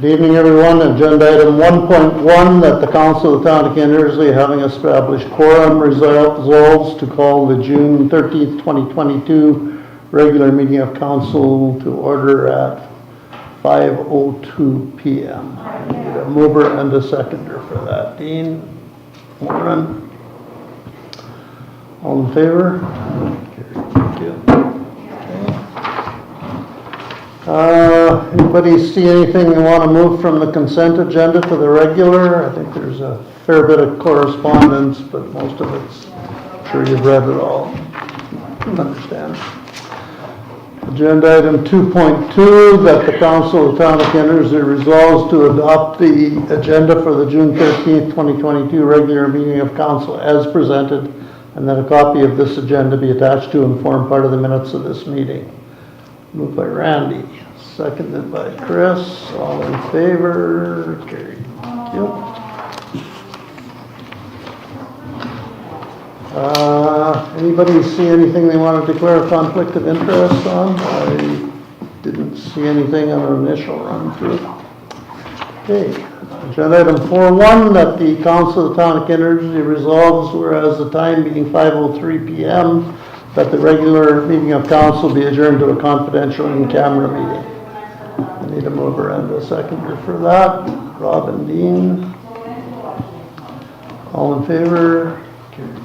Good evening, everyone. Agenda item 1.1, that the Council of the Town of Kindersley, having established quorum, resolves to call the June 13th, 2022 regular meeting of Council to order at 5:02 p.m. I need a mover and a seconder for that. Dean, Warren, all in favor? Thank you. Anybody see anything they want to move from the consent agenda to the regular? I think there's a fair bit of correspondence, but most of it's, I'm sure you've read it all. Understand. Agenda item 2.2, that the Council of the Town of Kindersley resolves to adopt the agenda for the June 13th, 2022 regular meeting of Council as presented, and that a copy of this agenda be attached to and form part of the minutes of this meeting. Moved by Randy, seconded by Chris. All in favor? Carried. Thank you. Anybody see anything they want to declare a conflict of interest on? I didn't see anything on an initial run through. Okay. Agenda item 4.1, that the Council of the Town of Kindersley resolves, whereas the time being 5:03 p.m., that the regular meeting of council be adjourned to a confidential in-camera meeting. I need a mover and a seconder for that. Rob and Dean. All in favor? Carried.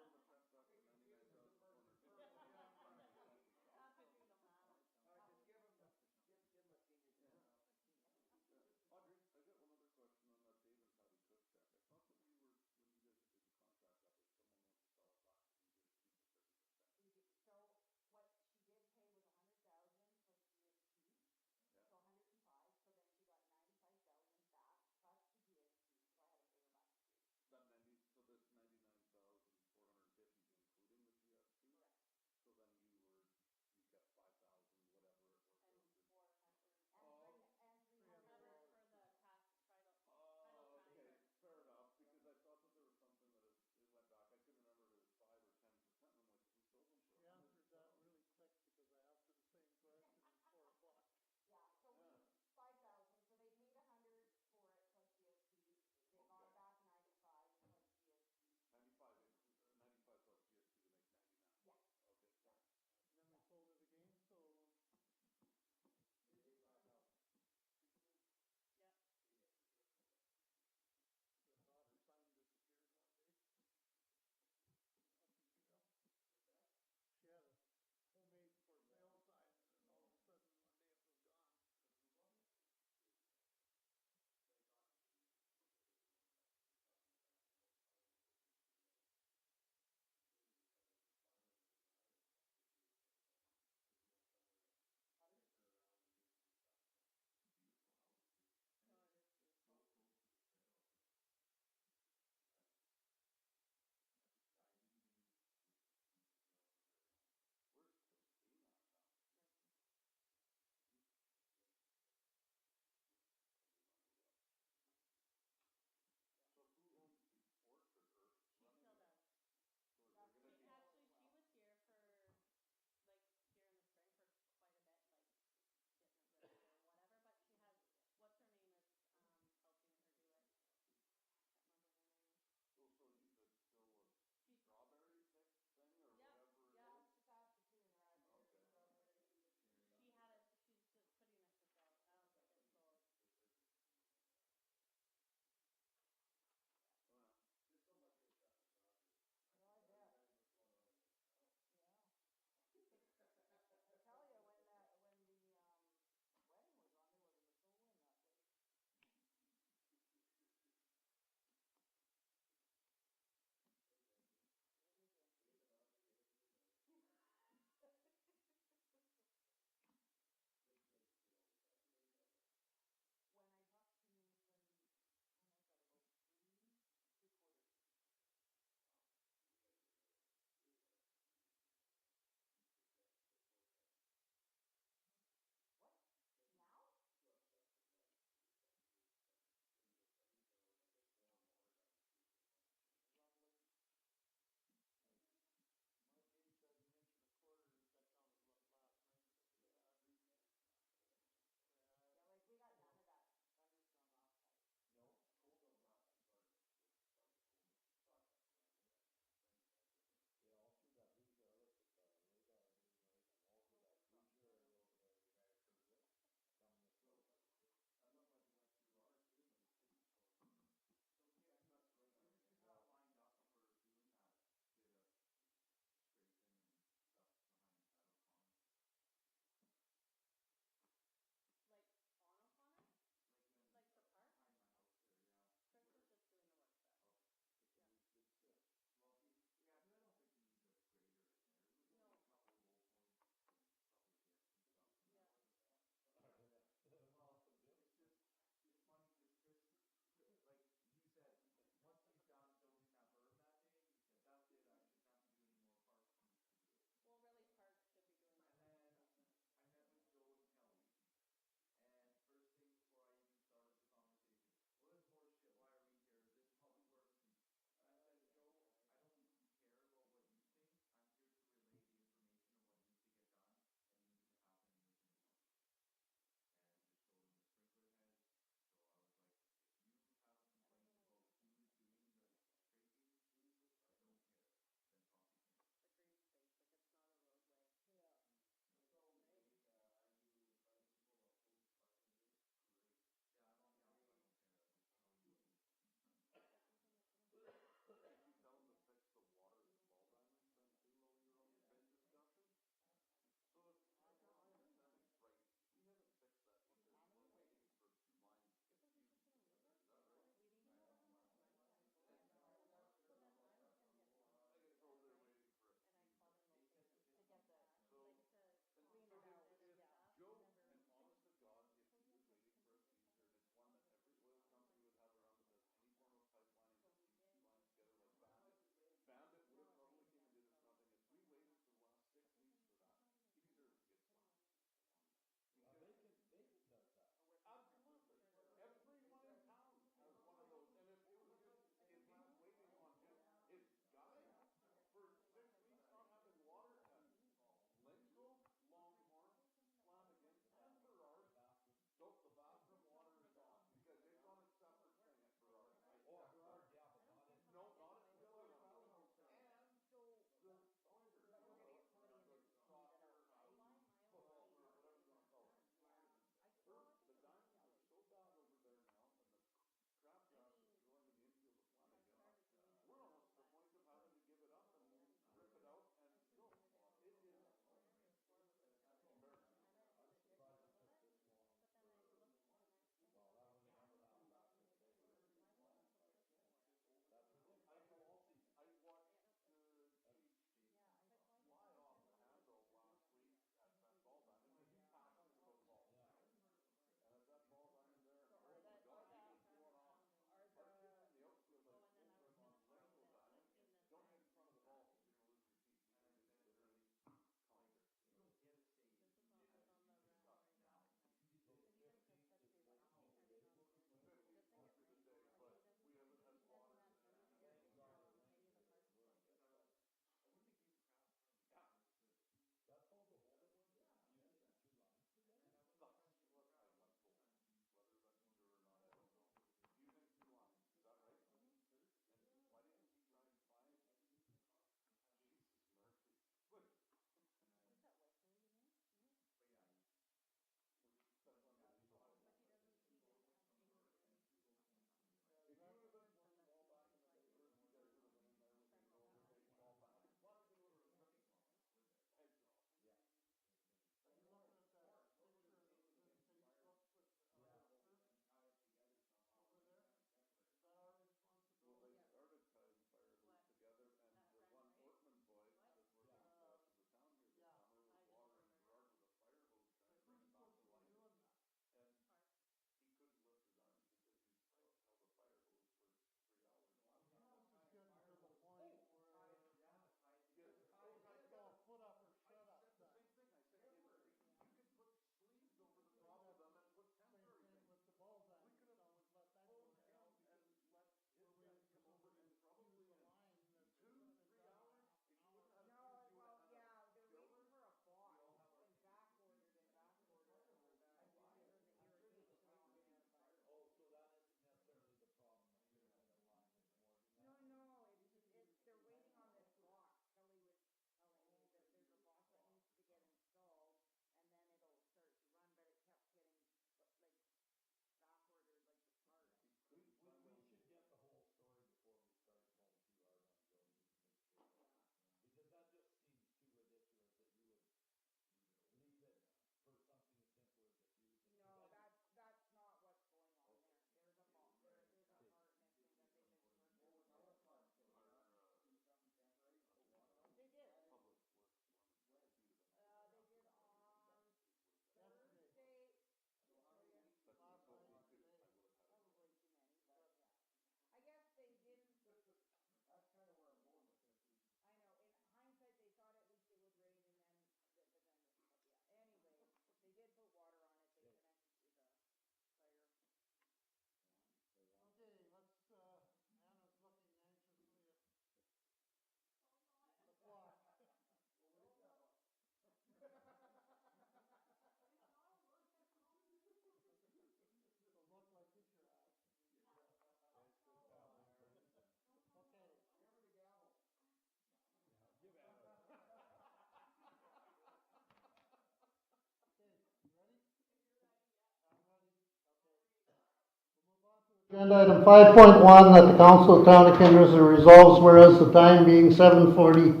Agenda item 5.1, that the Council of Town of Kindersley resolves, whereas the time being 7:40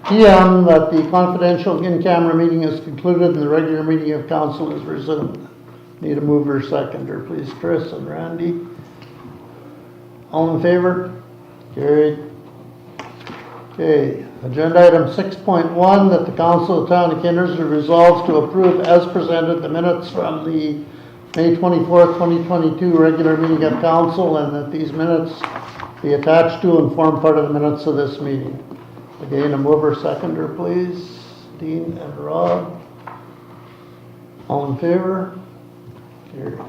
p.m., that the confidential in-camera meeting is concluded and the regular meeting of council is resumed. Need a mover, seconder, please, Chris and Randy. All in favor? Carried. Okay, agenda item 6.1, that the Council of Town of Kindersley resolves to approve as presented the minutes from the May 24th, 2022 regular meeting of council, and that these minutes be attached to and form part of the minutes of this meeting. Again, a mover, seconder, please. Dean and Rob. All in favor? Carried.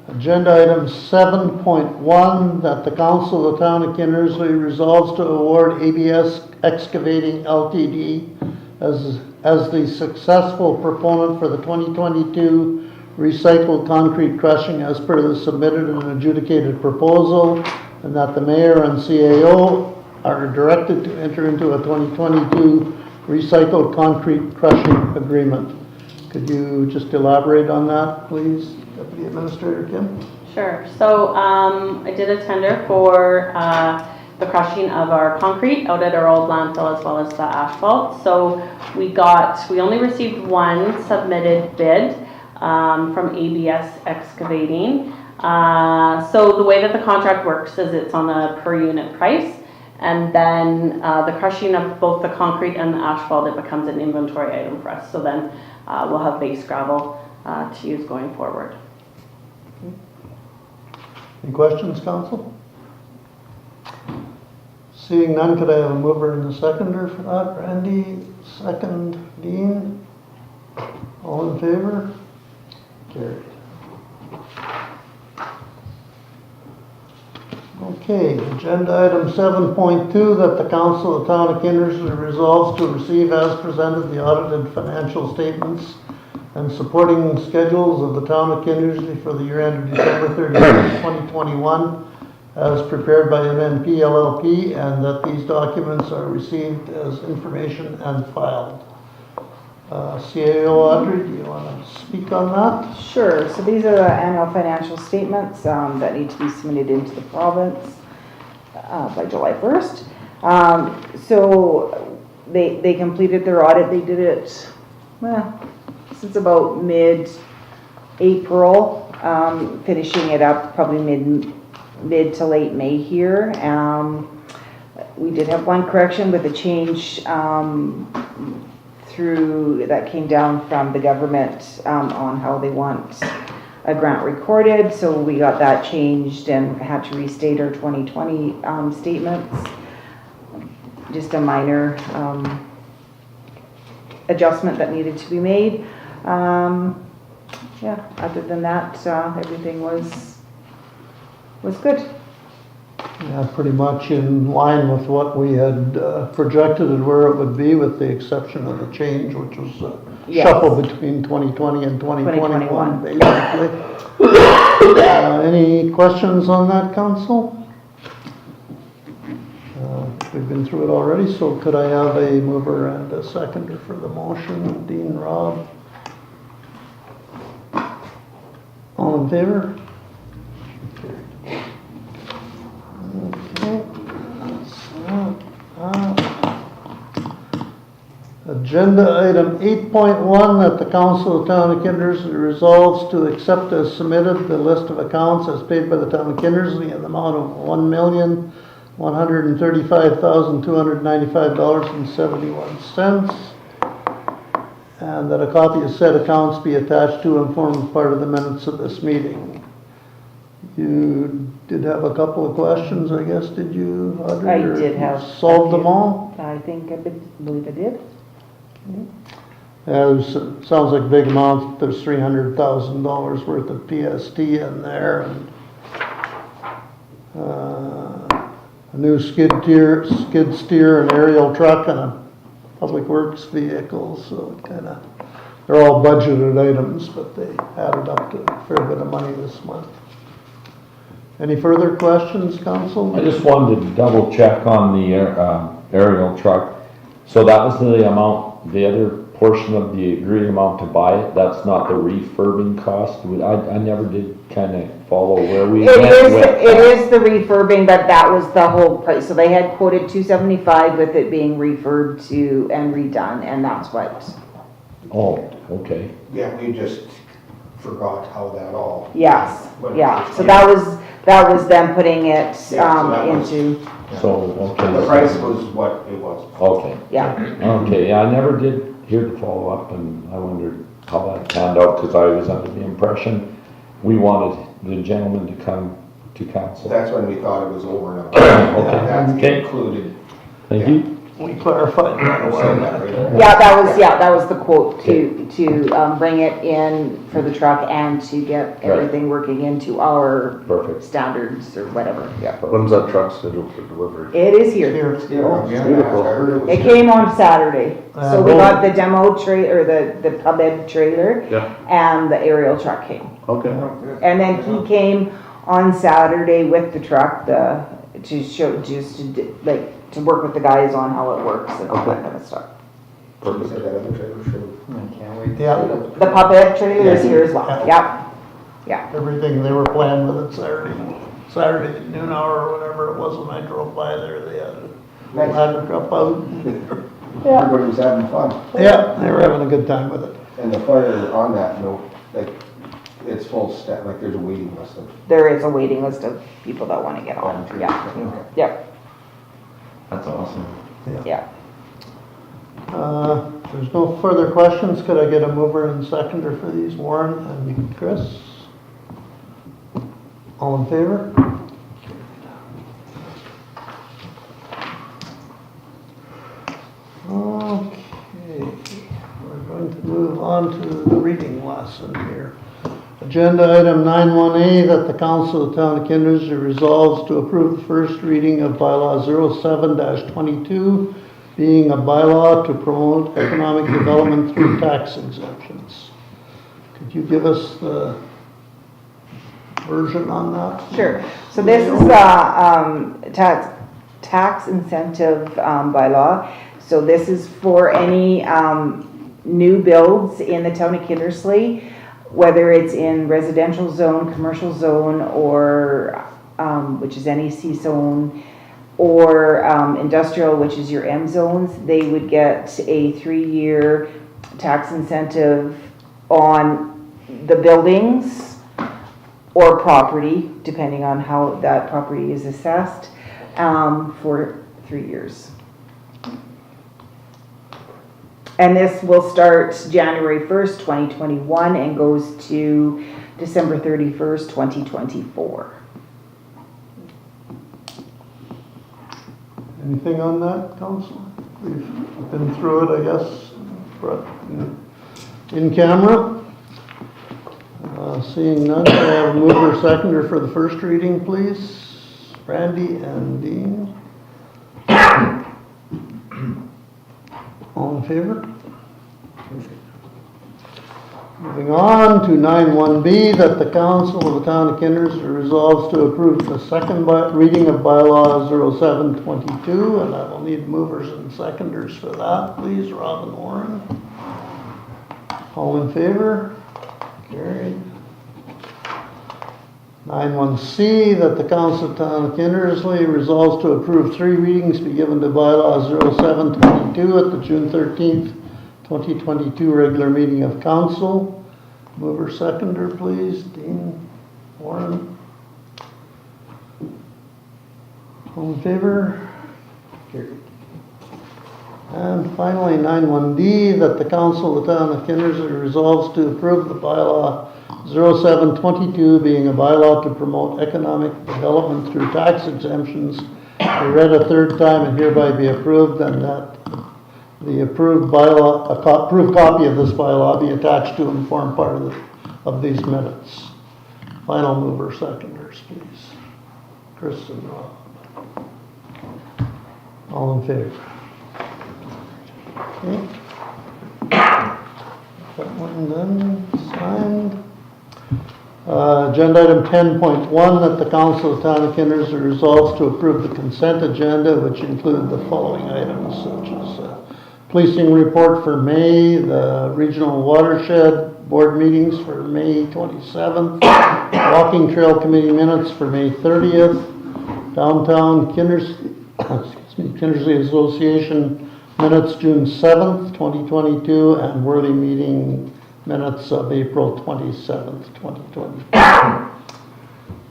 Agenda item 7.1, that the Council of the Town of Kindersley resolves to award ABS Excavating Ltd. as the successful proponent for the 2022 recycled concrete crushing as per the submitted and adjudicated proposal, and that the mayor and CAO are directed to enter into a 2022 recycled concrete crushing agreement. Could you just elaborate on that, please, Deputy Administrator Kim? Sure. So I did a tender for the crushing of our concrete out at our old landfill as well as the asphalt. So we only received one submitted bid from ABS Excavating. So the way that the contract works is it's on a per unit price, and then the crushing of both the concrete and the asphalt, it becomes an inventory item for us. So then we'll have base gravel to use going forward. Any questions, council? Seeing none, could I have a mover and a seconder for that? Randy, second. Dean. All in favor? Carried. Okay, agenda item 7.2, that the Council of the Town of Kindersley resolves to receive as presented the audited financial statements and supporting schedules of the Town of Kindersley for the year ended December 31st, 2021, as prepared by MNP LLP, and that these documents are received as information and filed. CAO Audrey, do you want to speak on that? Sure. So these are the annual financial statements that need to be submitted into the province by July 1st. So they completed their audit. They did it, well, since about mid-April, finishing it up probably mid to late May here. We did have one correction with a change through that came down from the government on how they want a grant recorded. So we got that changed and had to restate our 2020 statements. Just a minor adjustment that needed to be made. Yeah, other than that, everything was good. Yeah, pretty much in line with what we had projected and where it would be, with the exception of the change, which was Yes. shuffle between 2020 and 2021, basically. Any questions on that, council? We've been through it already, so could I have a mover and a seconder for the motion? Dean, Rob. All in favor? Okay. Agenda item 8.1, that the Council of Town of Kindersley resolves to accept as submitted the list of accounts as paid by the Town of Kindersley in the amount of $1,135,295.71, and that a copy of said accounts be attached to and form part of the minutes of this meeting. You did have a couple of questions, I guess, did you, Audrey? I did have. Solved them all? I think I believe I did. Yeah, it sounds like a big amount. There's $300,000 worth of PST in there, and a new skid steer, an aerial truck, and a public works vehicle. So they're all budgeted items, but they added up to a fair bit of money this month. Any further questions, council? I just wanted to double check on the aerial truck. So that was the amount, the other portion of the agreed amount to buy it, that's not the refurbing cost? I never did kind of follow where we went with It is the refurbing, but that was the whole price. So they had quoted $275 with it being refurbed and redone, and that's what, Oh, okay. Yeah, we just forgot how that all. yes, What yeah. it So was. that was them putting it, so that was- into, So, okay. The price was what it was. Okay. yeah. Okay, yeah, I never did hear the follow-up, and I wondered how that panned out, because I was under the impression we wanted the gentleman to come to council. That's when we thought it was over and above. Okay. That's Okay. included. Thank you. We clarified that a while back. That was the quote to bring it in for the truck and to get everything working into our Perfect. standards or whatever, yeah. When's that truck scheduled for delivery? It is here. Here. Yeah, Beautiful. I heard it was. It came on Saturday, so we roll- got the demo or the pub ed trailer Yeah. and the aerial truck came. Okay. And then he came on Saturday with the truck, to show, just to work with the guys on how it works and all that kind of stuff. You said that other trailer showed. Yeah, The pub ed trailer is here as well, yep. everything, they were playing with it Saturday noon hour or whatever it was when I drove by there, they had a ladder truck out. Everybody was having fun. Yeah, they were having a good time with it. And the fire on that note, like, it's full step, like there's a waiting list of. There is a waiting list of people that want to get on, yeah, yep, That's awesome. yeah. If there's no further questions, could I get a mover and seconder for these, Warren and Chris? All in favor? Okay, we're going to move on to the reading lesson here. Agenda item 9(1)A, that the Council of the Town of Kindersley resolves to approve the first reading of bylaw 07-22, being a bylaw to promote economic development through tax exemptions. Could you give us the version on that? Sure. So this is the tax incentive bylaw. So this is for any new builds in the town of Kindersley, whether it's in residential zone, commercial zone, or which is NEC zone, or industrial, which is your M zones. They would get a 3-year tax incentive on the buildings or property, depending on how that property is assessed, for 3 years. And this will start January 1st, 2021 and goes to December 31st, 2024. Anything on that, Council? We've been through it, I guess, but in camera. Seeing none, can I have a mover seconder for the first reading, please? Randy and Dean. All in favor? Moving on to 9(1)B, that the Council of the Town of Kindersley resolves to approve the second reading of bylaw 07-22, and I will need movers and seconders for that, please. Rob and Warren. All in favor? Carried. 9(1)C, that the Council of the Town of Kindersley resolves to approve 3 readings be given to bylaw 07-22 at the June 13th, 2022 regular meeting of council. Mover seconder, please. Dean, Warren. All in favor? Carried. And finally, 9(1)D, that the Council of the Town of Kindersley resolves to approve the bylaw 07-22, being a bylaw to promote economic development through tax exemptions, be read a third time and hereby be approved, and that the approved bylaw, approved copy of this bylaw be attached to and form part of these minutes. Final mover seconders, please. Chris and Rob. All in favor? Okay. That one done, signed. Agenda item 10.1, that the Council of the Town of Kindersley resolves to approve the consent agenda, which include the following items, such as Policing report for May, the regional watershed board meetings for May 27th, walking trail committee minutes for May 30th, downtown Kindersley Association minutes June 7th, 2022, and Worthy meeting minutes of April 27th, 2022.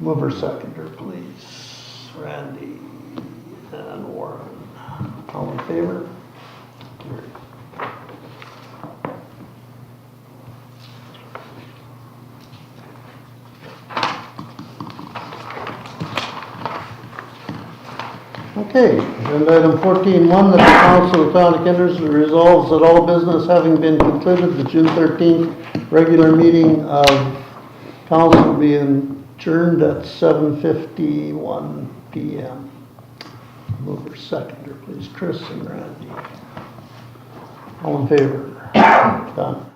Mover seconder, please. Randy and Warren. All in favor? Okay, agenda item 14.1, that the council of the town of Kindersley resolves that all business having been concluded, the June 13th regular meeting of council will be adjourned at 7:51 p.m. Mover seconder, please. Chris and Randy. All in favor? Done.